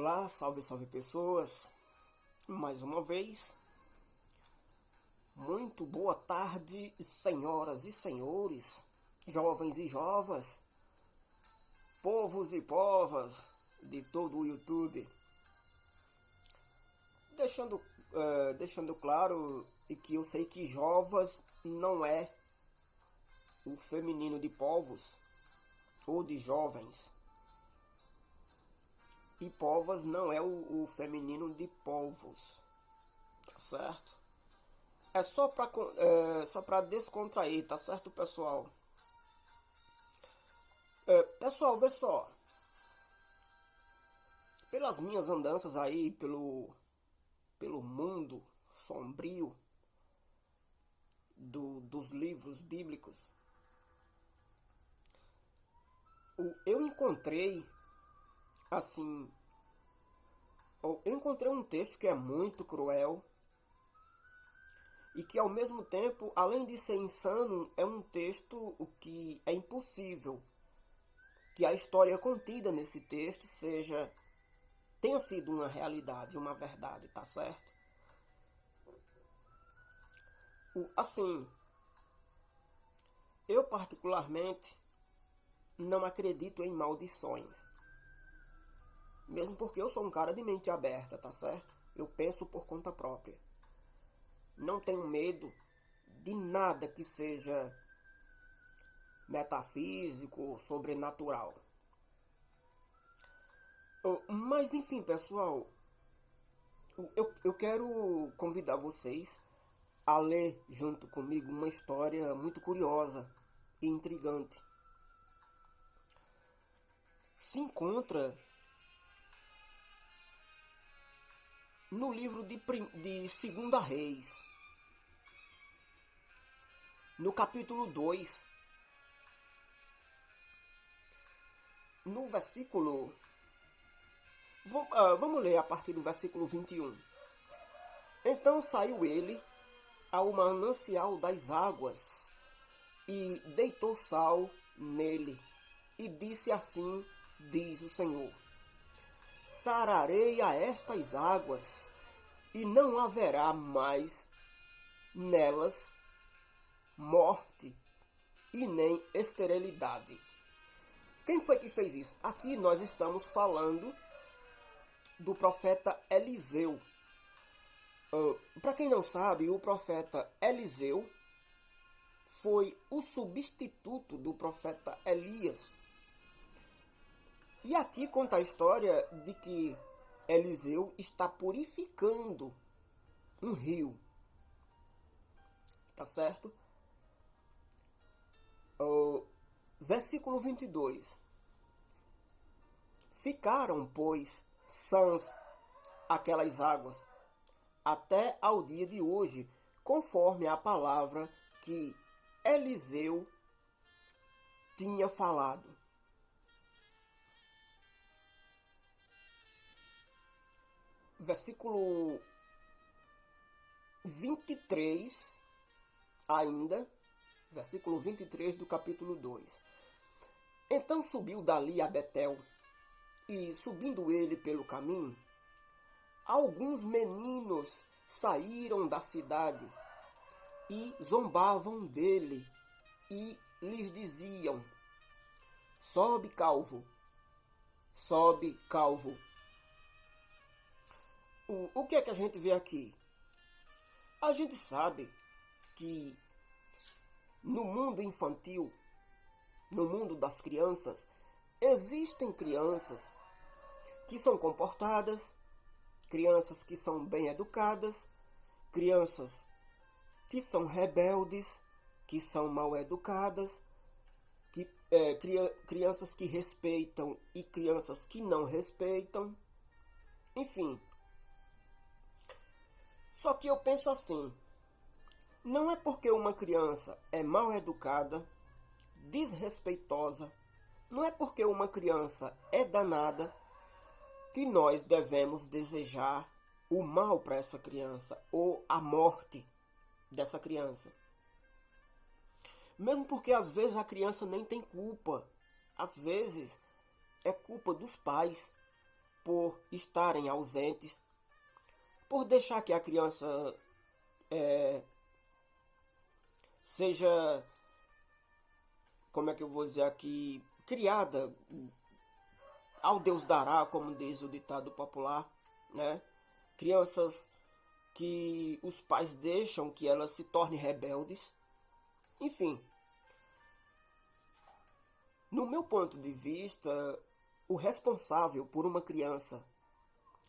Olá, salve, salve pessoas. Mais uma vez, muito boa tarde, senhoras e senhores, jovens e jovas, povos e povas de todo o YouTube. Deixando claro e que eu sei que jovas não é o feminino de povos ou de jovens. E povas não é o feminino de povos, tá certo? É só pra descontrair, tá certo, pessoal? Pessoal, vê só. Pelas minhas andanças aí, pelo mundo sombrio dos livros bíblicos, eu encontrei, assim, eu encontrei um texto que é muito cruel e que ao mesmo tempo, além de ser insano, é um texto que é impossível que a história contida nesse texto tenha sido uma realidade, uma verdade, tá certo? Assim, eu particularmente não acredito em maldições. Mesmo porque eu sou um cara de mente aberta, tá certo? Eu penso por conta própria. Não tenho medo de nada que seja metafísico ou sobrenatural. Mas enfim, pessoal, eu quero convidar vocês a ler junto comigo uma história muito curiosa e intrigante. Se encontra no livro de 2 Reis, no capítulo 2, no versículo... Vamos ler a partir do versículo 21. Então saiu ele ao manancial das águas e deitou sal nele e disse assim, diz o Senhor: sararei a estas águas e não haverá mais nelas morte e nem esterilidade. Quem foi que fez isso? Aqui nós estamos falando do profeta Eliseu. Para quem não sabe, o profeta Eliseu foi o substituto do profeta Elias. E aqui conta a história de que Eliseu está purificando um rio. Tá certo? Versículo 22. Ficaram, pois, sãs aquelas águas até ao dia de hoje, conforme a palavra que Eliseu tinha falado. Versículo 23 ainda, versículo 23 do capítulo 2. Então subiu dali a Betel, e subindo ele pelo caminho, alguns meninos saíram da cidade e zombavam dele e lhes diziam: sobe, calvo, sobe, calvo. O que é que a gente vê aqui? A gente sabe que no mundo infantil, no mundo das crianças, existem crianças que são comportadas, crianças que são bem educadas, crianças que são rebeldes, que são mal educadas, crianças que respeitam e crianças que não respeitam, enfim. Só que eu penso assim, não é porque uma criança é mal educada, desrespeitosa, não é porque uma criança é danada que nós devemos desejar o mal para essa criança ou a morte dessa criança. Mesmo porque às vezes a criança nem tem culpa. Às vezes é culpa dos pais por estarem ausentes, por deixar que a criança seja, como é que eu vou dizer aqui, criada ao Deus dará, como diz o ditado popular, né? Crianças que os pais deixam que elas se tornem rebeldes. Enfim, no meu ponto de vista, o responsável por uma criança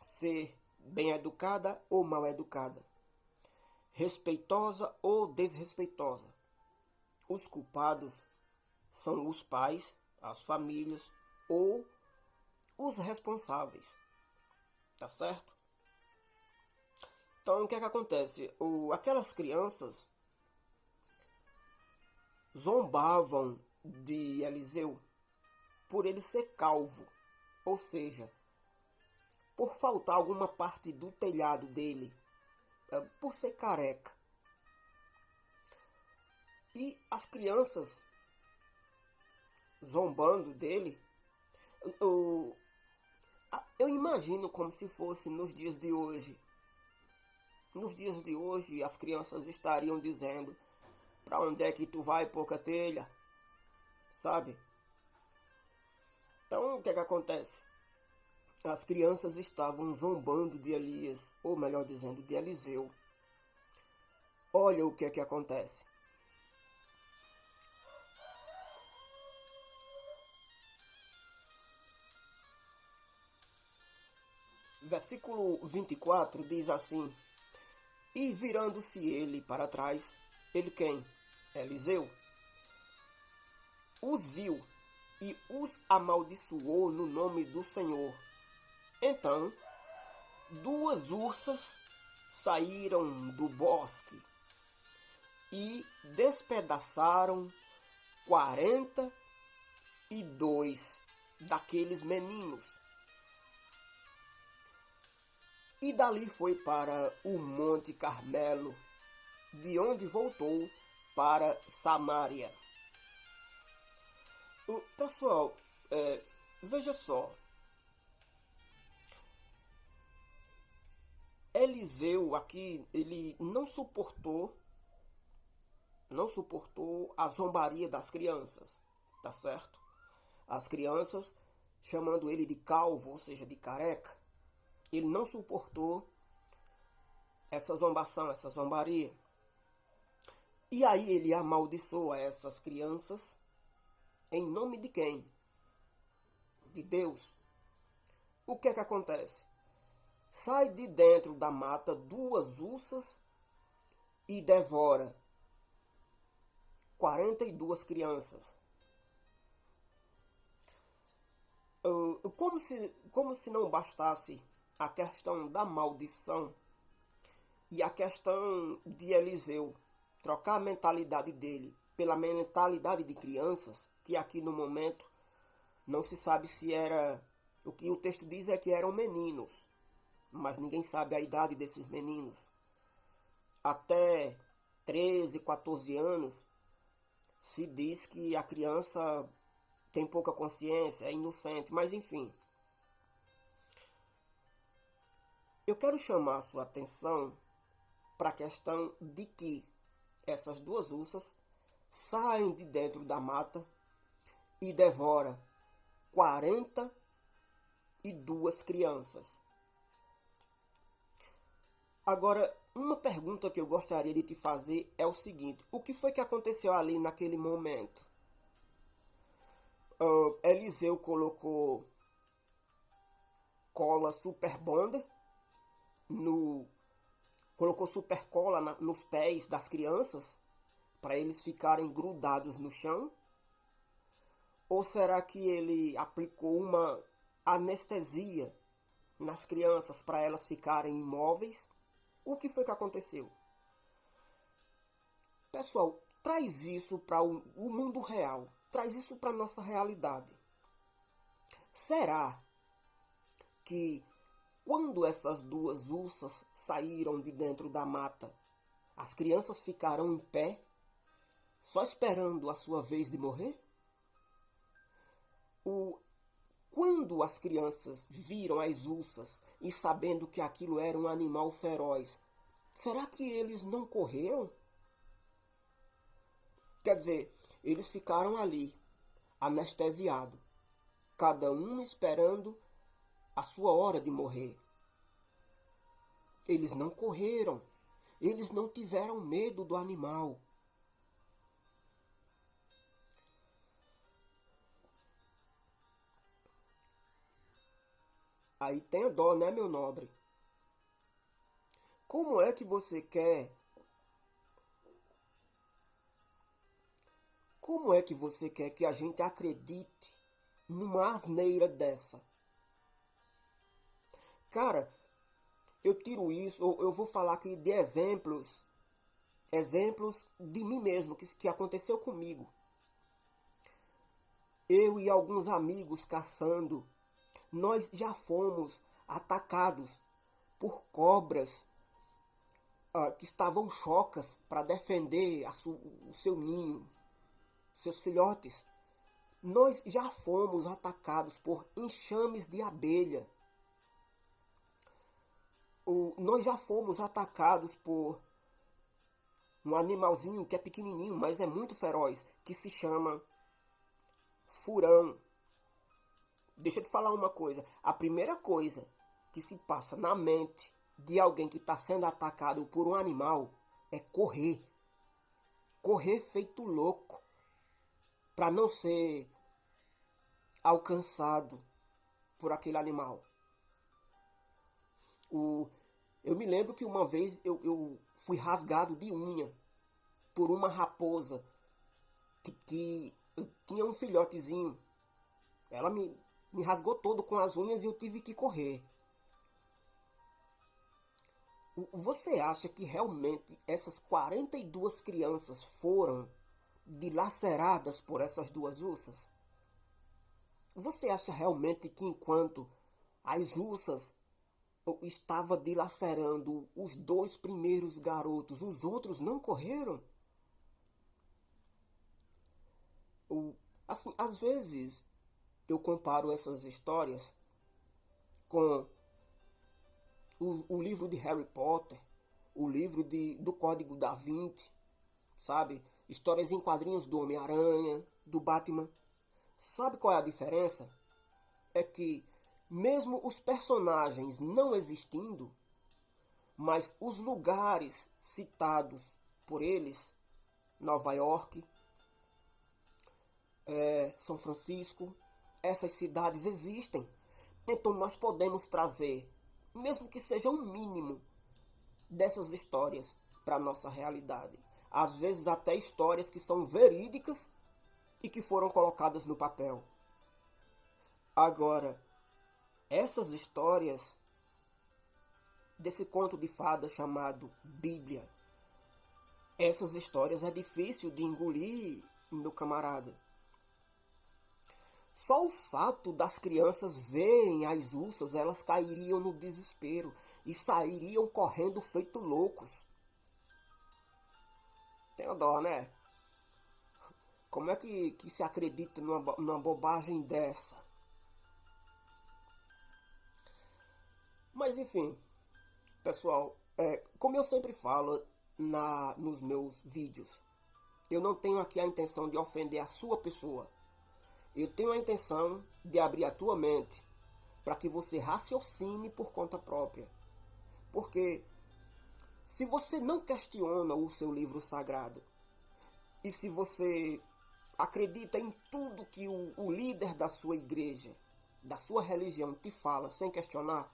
ser bem educada ou mal educada, respeitosa ou desrespeitosa, os culpados são os pais, as famílias ou os responsáveis, tá certo? Então, o que é que acontece? Aquelas crianças zombavam de Eliseu por ele ser calvo, ou seja, por faltar alguma parte do telhado dele, por ser careca. E as crianças zombando dele, eu imagino como se fosse nos dias de hoje. Nos dias de hoje, as crianças estariam dizendo: "Para onde é que tu vai, pouca telha?" Sabe? Então, o que é que acontece? As crianças estavam zombando de Elias, ou melhor dizendo, de Eliseu. Olha o que é que acontece. Versículo 24 diz assim: "E virando-se ele para trás, ele quem? Eliseu, os viu e os amaldiçoou no nome do Senhor. Então, duas ursas saíram do bosque e despedaçaram 42 daqueles meninos. E dali foi para o Monte Carmelo, de onde voltou para Samaria." Pessoal, veja só. Eliseu aqui, ele não suportou a zombaria das crianças, tá certo? As crianças chamando ele de calvo, ou seja, de careca. Ele não suportou essa zombação, essa zombaria. E aí ele amaldiçoa essas crianças em nome de quem? De Deus. O que é que acontece? Sai de dentro da mata duas ursas e devora 42 crianças. Como se não bastasse a questão da maldição e a questão de Eliseu trocar a mentalidade dele pela mentalidade de crianças, que aqui no momento não se sabe se era... O que o texto diz é que eram meninos, mas ninguém sabe a idade desses meninos. Até 13, 14 anos, se diz que a criança tem pouca consciência, é inocente, mas enfim. Eu quero chamar a sua atenção para a questão de que essas duas ursas saem de dentro da mata e devoram 42 crianças. Agora, uma pergunta que eu gostaria de te fazer é o seguinte: o que foi que aconteceu ali naquele momento? Eliseu colocou cola super bonder, colocou super cola nos pés das crianças para eles ficarem grudados no chão? Ou será que ele aplicou uma anestesia nas crianças para elas ficarem imóveis? O que foi que aconteceu? Pessoal, traz isso para o mundo real. Traz isso para a nossa realidade. Será que quando essas duas ursas saíram de dentro da mata, as crianças ficaram em pé, só esperando a sua vez de morrer? Quando as crianças viram as ursas e sabendo que aquilo era um animal feroz, será que eles não correram? Quer dizer, eles ficaram ali, anestesiados, cada um esperando a sua hora de morrer. Eles não correram, eles não tiveram medo do animal. Aí tenha dó, né, meu nobre? Como é que você quer? Como é que você quer que a gente acredite numa asneira dessa? Cara, eu tiro isso, eu vou falar aqui de exemplos de mim mesmo, que aconteceu comigo. Eu e alguns amigos caçando, nós já fomos atacados por cobras que estavam chocas para defender o seu ninho, seus filhotes. Nós já fomos atacados por enxames de abelha. Nós já fomos atacados por um animalzinho que é pequenininho, mas é muito feroz, que se chama furão. Deixa eu te falar uma coisa. A primeira coisa que se passa na mente de alguém que está sendo atacado por um animal é correr. Correr feito louco para não ser alcançado por aquele animal. Eu me lembro que uma vez eu fui rasgado de unha por uma raposa que tinha um filhotezinho. Ela me rasgou todo com as unhas e eu tive que correr. Você acha que realmente essas 42 crianças foram dilaceradas por essas duas ursas? Você acha realmente que enquanto as ursas estavam dilacerando os dois primeiros garotos, os outros não correram? Assim, às vezes eu comparo essas histórias com o livro de Harry Potter, o livro do Código da Vinci, sabe? Histórias em quadrinhos do Homem-Aranha, do Batman. Sabe qual é a diferença? É que mesmo os personagens não existindo, mas os lugares citados por eles, Nova York, São Francisco, essas cidades existem. Então nós podemos trazer, mesmo que seja um mínimo dessas histórias para a nossa realidade. Às vezes até histórias que são verídicas e que foram colocadas no papel. Agora, essas histórias desse conto de fada chamado Bíblia, essas histórias é difícil de engolir, meu camarada. Só o fato das crianças verem as ursas, elas cairiam no desespero e sairiam correndo feito loucos. Tem dó, né? Como é que se acredita numa bobagem dessa? Mas enfim, pessoal, como eu sempre falo nos meus vídeos, eu não tenho aqui a intenção de ofender a sua pessoa. Eu tenho a intenção de abrir a tua mente para que você raciocine por conta própria. Porque se você não questiona o seu livro sagrado, e se você acredita em tudo que o líder da sua igreja, da sua religião te fala sem questionar,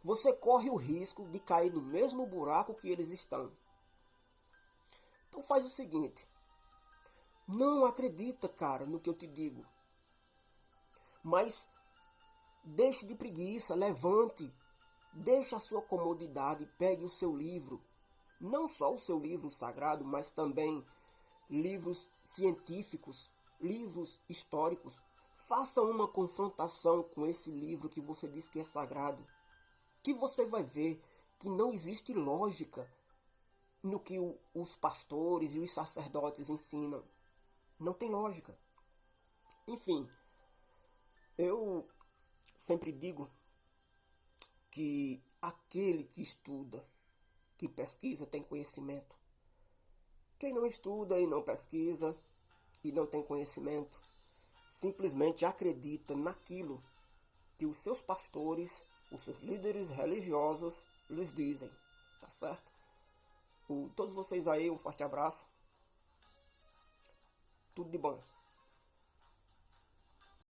você corre o risco de cair no mesmo buraco que eles estão. Então faz o seguinte, não acredita, cara, no que eu te digo. Mas deixe de preguiça, levante, deixe a sua comodidade, pegue o seu livro. Não só o seu livro sagrado, mas também livros científicos, livros históricos. Faça uma confrontação com esse livro que você diz que é sagrado. Que você vai ver que não existe lógica no que os pastores e os sacerdotes ensinam. Não tem lógica. Enfim, eu sempre digo que aquele que estuda, que pesquisa, tem conhecimento. Quem não estuda e não pesquisa e não tem conhecimento, simplesmente acredita naquilo que os seus pastores, os seus líderes religiosos lhes dizem, tá certo? Todos vocês aí, um forte abraço. Tudo de bom.